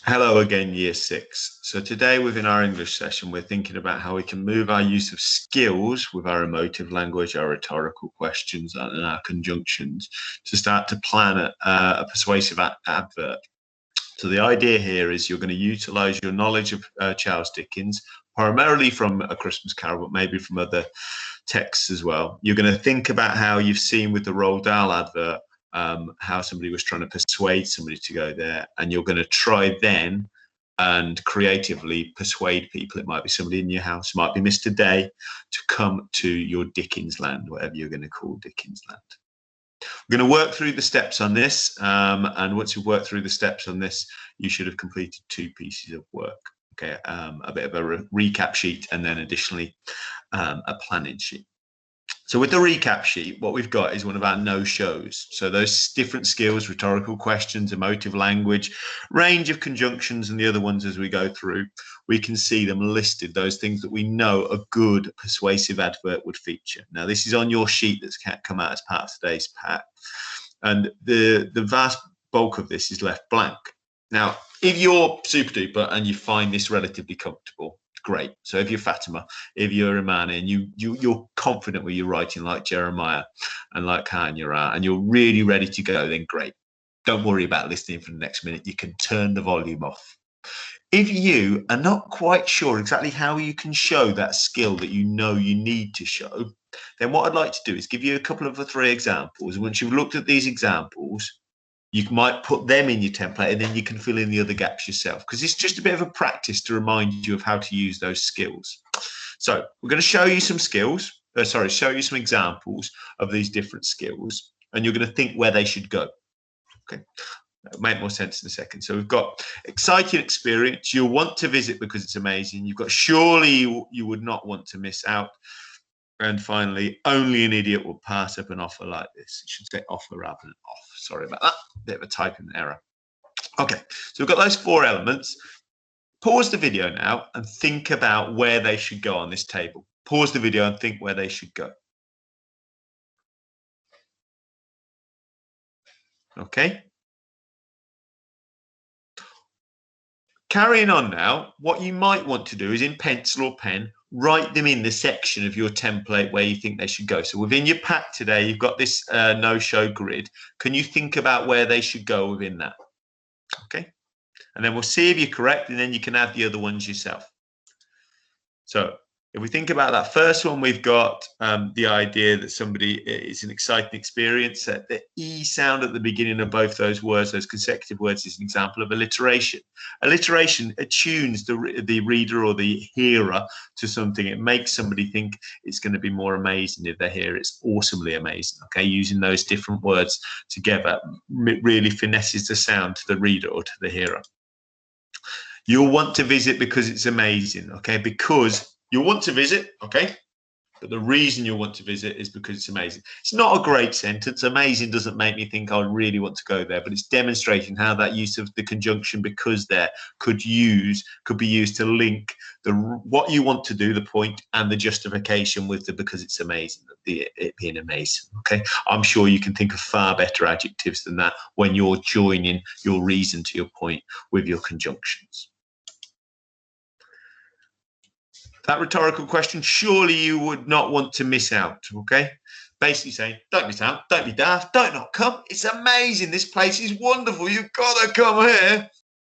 Hello again, Year 6. So today within our English session, we're thinking about how we can move our use of skills with our emotive language, our rhetorical questions, and our conjunctions to start to plan a persuasive advert. So the idea here is you're going to utilize your knowledge of Charles Dickens, primarily from A Christmas Carol, but maybe from other texts as well. You're going to think about how you've seen with the Roald Dahl advert, how somebody was trying to persuade somebody to go there, and you're going to try then and creatively persuade people. It might be somebody in your house, it might be Mr. Day, to come to your Dickens land, whatever you're going to call Dickens land. We're going to work through the steps on this, and once you've worked through the steps on this, you should have completed 2 pieces of work. Okay, a bit of a recap sheet, and then additionally a planning sheet. So with the recap sheet, what we've got is one of our no-shows. So those different skills, rhetorical questions, emotive language, range of conjunctions, and the other ones as we go through, we can see them listed, those things that we know a good persuasive advert would feature. Now, this is on your sheet that's come out as part of today's pack. And the vast bulk of this is left blank. Now, if you're super duper and you find this relatively comfortable, great. So if you're Fatima, if you're Imani, and you're confident with your writing like Jeremiah and like Kanya are, and you're really ready to go, then great. Don't worry about listening for the next minute. You can turn the volume off. If you are not quite sure exactly how you can show that skill that you know you need to show, then what I'd like to do is give you a couple of 3 examples. Once you've looked at these examples, you might put them in your template, and then you can fill in the other gaps yourself, because it's just a bit of a practice to remind you of how to use those skills. So we're going to show you some skills, show you some examples of these different skills, and you're going to think where they should go. Okay, that'll make more sense in a second. So we've got exciting experience. You'll want to visit because it's amazing. You've got surely you would not want to miss out. And finally, only an idiot will pass up an offer like this. It should say offer rather than off. Sorry about that. Bit of a typing error. Okay, so we've got those 4 elements. Pause the video now and think about where they should go on this table. Pause the video and think where they should go. Okay. Carrying on now, what you might want to do is in pencil or pen, write them in the section of your template where you think they should go. So within your pack today, you've got this no-show grid. Can you think about where they should go within that? Okay. And then we'll see if you're correct, and then you can add the other ones yourself. So if we think about that first one, we've got the idea that somebody is an exciting experience. The E sound at the beginning of both those words, those consecutive words, is an example of alliteration. Alliteration attunes the reader or the hearer to something. It makes somebody think it's going to be more amazing if they hear it's awesomely amazing. Okay, using those different words together really finesses the sound to the reader or to the hearer. You'll want to visit because it's amazing. Okay, because you'll want to visit, okay? But the reason you'll want to visit is because it's amazing. It's not a great sentence. Amazing doesn't make me think I really want to go there, but it's demonstrating how that use of the conjunction because there could be used to link what you want to do, the point, and the justification with the because it's amazing, it being amazing, okay? I'm sure you can think of far better adjectives than that when you're joining your reason to your point with your conjunctions. That rhetorical question, surely you would not want to miss out, okay? Basically saying, don't miss out, don't be daft, don't not come. It's amazing. This place is wonderful. You've got to come here.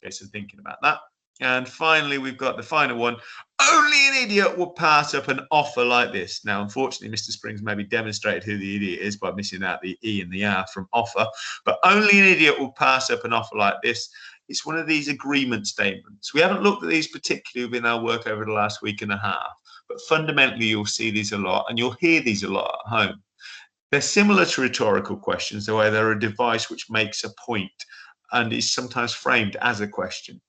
Okay, so thinking about that. And finally, we've got the final one. Only an idiot will pass up an offer like this. Now, unfortunately, Mr. Springs maybe demonstrated who the idiot is by missing out the E and the R from offer. But only an idiot will pass up an offer like this. It's one of these agreement statements. We haven't looked at these particularly within our work over the last week and a half, but fundamentally you'll see these a lot and you'll hear these a lot at home. They're similar to rhetorical questions, the way they're a device which makes a point and is sometimes framed as a question.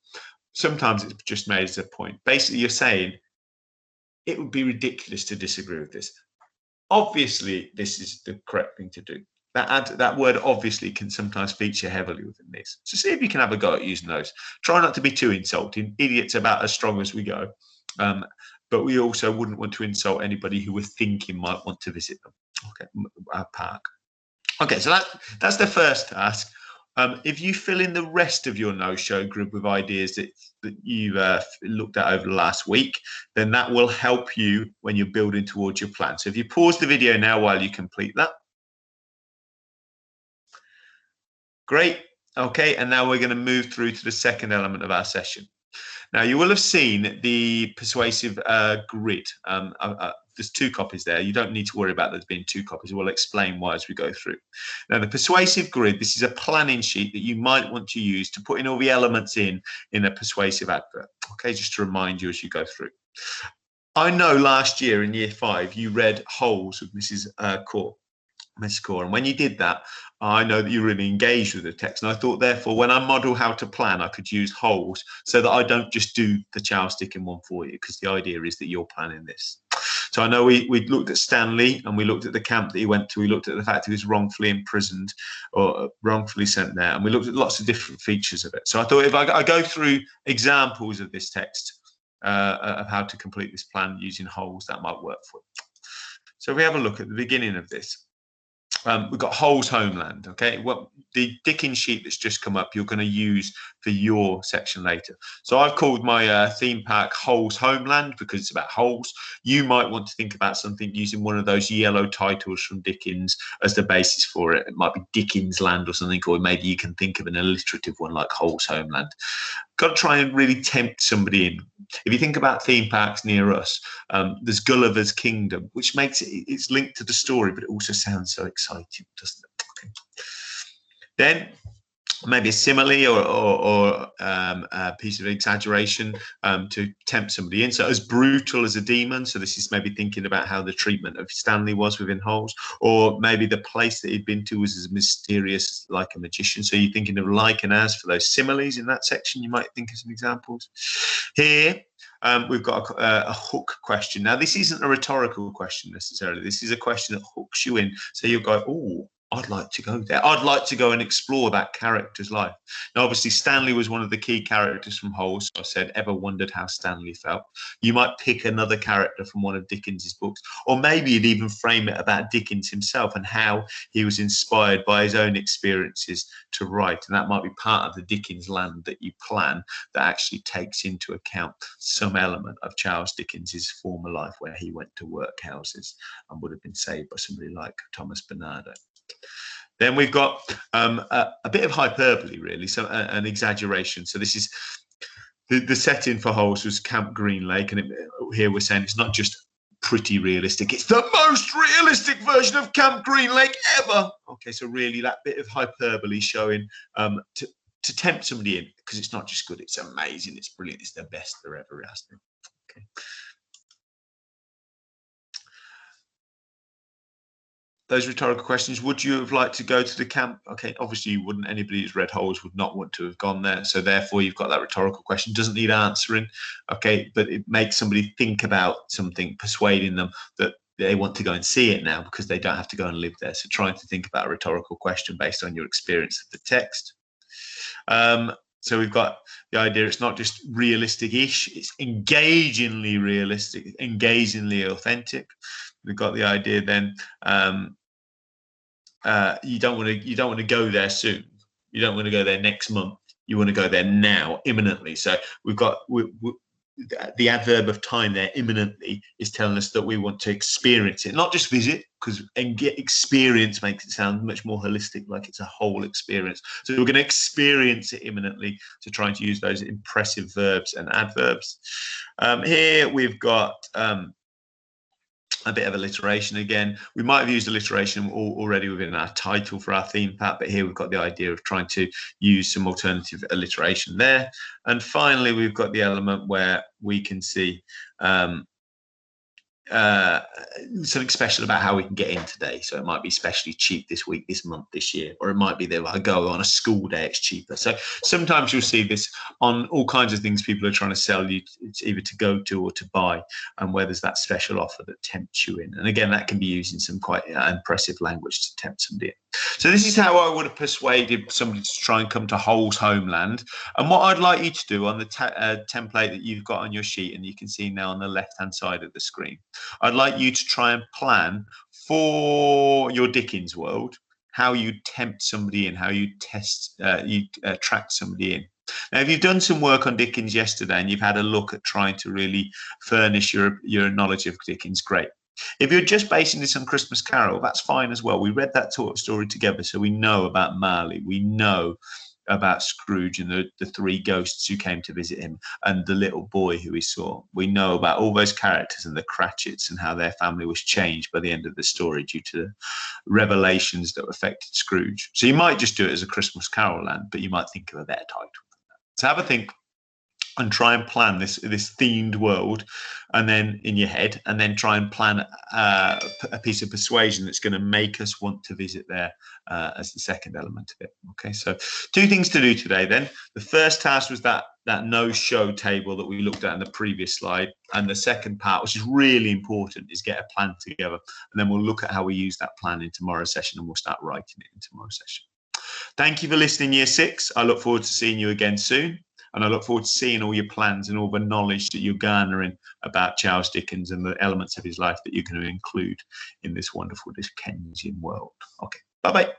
Sometimes it's just made as a point. Basically, you're saying, it would be ridiculous to disagree with this. Obviously, this is the correct thing to do. That word obviously can sometimes feature heavily within this. So see if you can have a go at using those. Try not to be too insulting. Idiot's about as strong as we go. But we also wouldn't want to insult anybody who we're thinking might want to visit them. Okay, our park. Okay, so that's the first task. If you fill in the rest of your no-show grid with ideas that you've looked at over the last week, then that will help you when you're building towards your plan. So if you pause the video now while you complete that. Great. Okay, and now we're going to move through to the second element of our session. Now, you will have seen the persuasive grid. There's 2 copies there. You don't need to worry about there being 2 copies. We'll explain why as we go through. Now, the persuasive grid, this is a planning sheet that you might want to use to put in all the elements in a persuasive advert. Okay, just to remind you as you go through. I know last year in year 5, you read Holes with Mrs. Core. And when you did that, I know that you really engaged with the text. And I thought, therefore, when I model how to plan, I could use Holes so that I don't just do the chow sticking one for you, because the idea is that you're planning this. So I know we looked at Stanley, and we looked at the camp that he went to. We looked at the fact he was wrongfully imprisoned or wrongfully sent there. And we looked at lots of different features of it. So I thought if I go through examples of this text of how to complete this plan using Holes, that might work for you. So if we have a look at the beginning of this. We've got Holes Homeland. Okay, well, the Dickens sheet that's just come up, you're going to use for your section later. So I've called my theme pack Holes Homeland because it's about holes. You might want to think about something using one of those yellow titles from Dickens as the basis for it. It might be Dickens Land or something, or maybe you can think of an alliterative one like Holes Homeland. Got to try and really tempt somebody in. If you think about theme parks near us, there's Gulliver's Kingdom, which makes it's linked to the story, but it also sounds so exciting, doesn't it? Okay. Then maybe a simile or a piece of exaggeration to tempt somebody in. So as brutal as a demon. So this is maybe thinking about how the treatment of Stanley was within Holes, or maybe the place that he'd been to was as mysterious like a magician. So you're thinking of like and as for those similes in that section. You might think of some examples. Here, we've got a hook question. Now, this isn't a rhetorical question necessarily. This is a question that hooks you in. So you'll go, oh, I'd like to go there. I'd like to go and explore that character's life. Now, obviously, Stanley was one of the key characters from Holes. So I said, ever wondered how Stanley felt? You might pick another character from one of Dickens's books, or maybe you'd even frame it about Dickens himself and how he was inspired by his own experiences to write. And that might be part of the Dickens land that you plan that actually takes into account some element of Charles Dickens's former life, where he went to workhouses and would have been saved by somebody like Thomas Bernardo. Then we've got a bit of hyperbole, really, so an exaggeration. So this is the setting for Holes was Camp Green Lake, and here we're saying it's not just pretty realistic, it's the most realistic version of Camp Green Lake ever. Okay, so really that bit of hyperbole showing to tempt somebody in, because it's not just good, it's amazing, it's brilliant, it's the best there ever has been. Okay. Those rhetorical questions. Would you have liked to go to the camp? Okay, obviously you wouldn't. Anybody who's read Holes would not want to have gone there. So therefore, you've got that rhetorical question. Doesn't need answering. Okay, but it makes somebody think about something, persuading them that they want to go and see it now because they don't have to go and live there. So trying to think about a rhetorical question based on your experience of the text. So we've got the idea it's not just realistic-ish, it's engagingly realistic, engagingly authentic. We've got the idea then you don't want to go there soon. You don't want to go there next month. You want to go there now, imminently. So we've got the adverb of time there, imminently, is telling us that we want to experience it, not just visit, because experience makes it sound much more holistic, like it's a whole experience. So we're going to experience it imminently. So trying to use those impressive verbs and adverbs. Here we've got a bit of alliteration again. We might have used alliteration already within our title for our theme pack, but here we've got the idea of trying to use some alternative alliteration there. And finally, we've got the element where we can see something special about how we can get in today. So it might be especially cheap this week, this month, this year, or it might be that if I go on a school day, it's cheaper. So sometimes you'll see this on all kinds of things people are trying to sell you. It's either to go to or to buy, and where there's that special offer that tempts you in. And again, that can be used in some quite impressive language to tempt somebody in. So this is how I would have persuaded somebody to try and come to Holes Homeland. And what I'd like you to do on the template that you've got on your sheet, and you can see now on the left-hand side of the screen, I'd like you to try and plan for your Dickens world how you tempt somebody in, how you attract somebody in. Now, if you've done some work on Dickens yesterday and you've had a look at trying to really furnish your knowledge of Dickens, great. If you're just basing this on Christmas Carol, that's fine as well. We read that story together, so we know about Marley. We know about Scrooge and the three ghosts who came to visit him and the little boy who he saw. We know about all those characters and the Cratchits and how their family was changed by the end of the story due to the revelations that affected Scrooge. So you might just do it as a Christmas Carol land, but you might think of a better title. So have a think and try and plan this themed world, and then in your head, and then try and plan a piece of persuasion that's going to make us want to visit there as the second element of it. Okay, so 2 things to do today then. The first task was that no-show table that we looked at in the previous slide, and the second part, which is really important, is get a plan together, and then we'll look at how we use that plan in tomorrow's session, and we'll start writing it in tomorrow's session. Thank you for listening, Year 6. I look forward to seeing you again soon. And I look forward to seeing all your plans and all the knowledge that you're garnering about Charles Dickens and the elements of his life that you're going to include in this wonderful Dickensian world. Okay, bye-bye.